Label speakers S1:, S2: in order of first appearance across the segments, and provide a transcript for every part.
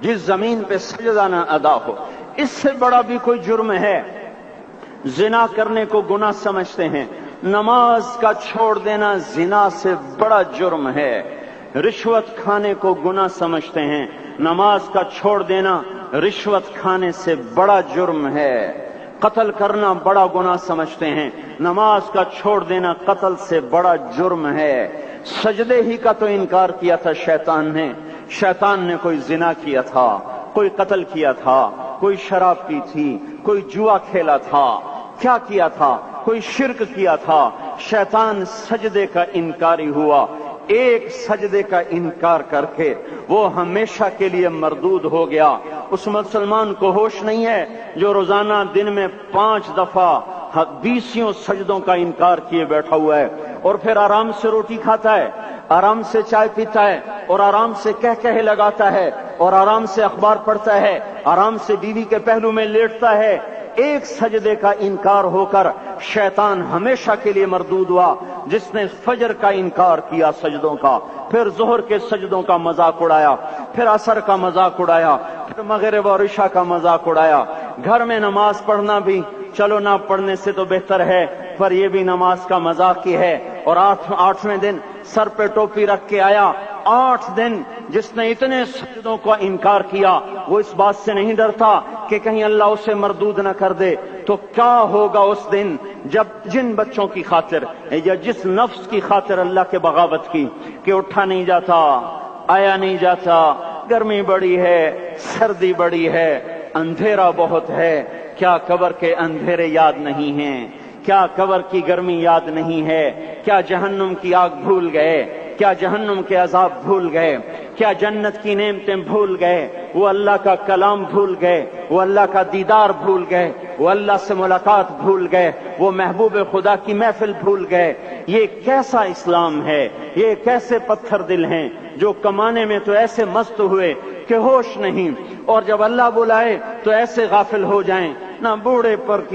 S1: जिस जमीन पे सजदा न अदा हो। इससे बड़ा भी कोई जुर्म है? जिना करने को गुनाह समझते हैं, नमाज का छोड़ देना जिना से बड़ा जुर्म है। रिश्वत खाने को गुनाह समझते हैं, नमाज का छोड़ देना रिश्वत खाने से बड़ा जुर्म है। कत्ल करना बड़ा गुनाह समझते हैं, नमाज का छोड़ देना कत्ल से बड़ा जुर्म है। सजदे ही का तो इनकार किया था शैतान ने। शैतान ने कोई जिना किया था, कोई कत्ल किया था, कोई शराब पी थी, कोई जुआ खेला था, क्या किया था? कोई शिर्क किया था। शैतान सजदे का इनकारी हुआ। एक सजदे का इनकार करके वो हमेशा के लिए मरदूद हो गया। उस मुसलमान को होश नहीं है जो रोजाना दिन में 5 दफा 20 सजदों का इनकार किए बैठा हुआ है, और फिर आराम से रोटी खाता है, आराम से चाय पीता है, और आराम से कह कहे लगाता है, और आराम से अखबार पढ़ता है, आराम से बीवी के पहलू में लेटता है। एक सजदे का इनकार होकर शैतान हमेशा के लिए मरदूद हुआ। जिसने फजर का इनकार किया सजदों का, फिर जोहर के सजदों का मजाक उड़ाया, फिर असर का मजाक उड़ाया, फिर मगरिब और इशा का मजाक उड़ाया। घर में नमाज पढ़ना भी चलो ना पढ़ने से तो बेहतर है, पर यह भी नमाज का मजाक ही है। और आठवें दिन सर पे टोपी रख के आया। 8 दिन जिसने इतने सजदों का इनकार किया, वो इस बात से नहीं डरता कि कहीं अल्लाह उसे मरदूद न कर दे। तो क्या होगा उस दिन जब जिन बच्चों की खातिर या जिस नफ्स की खातिर अल्लाह के बगावत की कि उठा नहीं जाता, आया नहीं जाता, गर्मी बड़ी है, सर्दी बड़ी है, अंधेरा बहुत है। क्या कब्र के अंधेरे याद नहीं हैं? क्या कब्र की गर्मी याद नहीं है? क्या जहन्नुम की आग भूल गए? क्या जहन्नुम के अजाब भूल गए? क्या जन्नत की नेमतें भूल गए? वो अल्लाह का कलाम भूल गए, वो अल्लाह का दीदार भूल गए, वो अल्लाह से मुलाकात भूल गए, वो महबूब खुदा की महफिल भूल गए। ये कैसा इस्लाम है? ये कैसे पत्थर दिल हैं जो कमाने में तो ऐसे मस्त हुए कि होश नहीं, और जब अल्लाह बुलाए तो ऐसे गाफिल हो जाएं। ना बूढ़े पर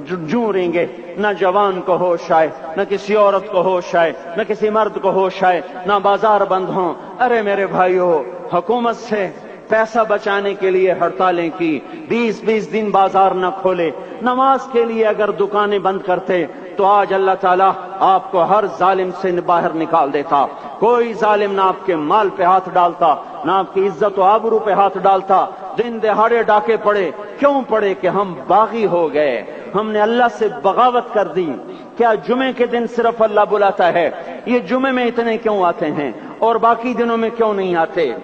S1: जूरेंगे, ना जवान को होश आए, ना किसी औरत को होश आए, ना किसी मर्द को होश आए, ना बाजार बंद हों। अरे मेरे भाइयों, हुकूमत से पैसा बचाने के लिए हड़तालें की, 20-20 दिन बाजार न खोले, नमाज के लिए अगर दुकानें बंद करते तो आज अल्लाह ताला आपको हर जालिम से बाहर निकाल देता। कोई जालिम ना आपके माल पे हाथ डालता, ना आपकी इज्जत और आबरू पे हाथ डालता। दिन दहाड़े डाके पड़े, क्यों पड़े? कि हम बागी हो गए, हमने अल्लाह से बगावत कर दी। क्या जुमे के दिन सिर्फ अल्लाह बुलाता है? ये जुमे में इतने क्यों आते हैं और बाकी दिनों में क्यों नहीं आते?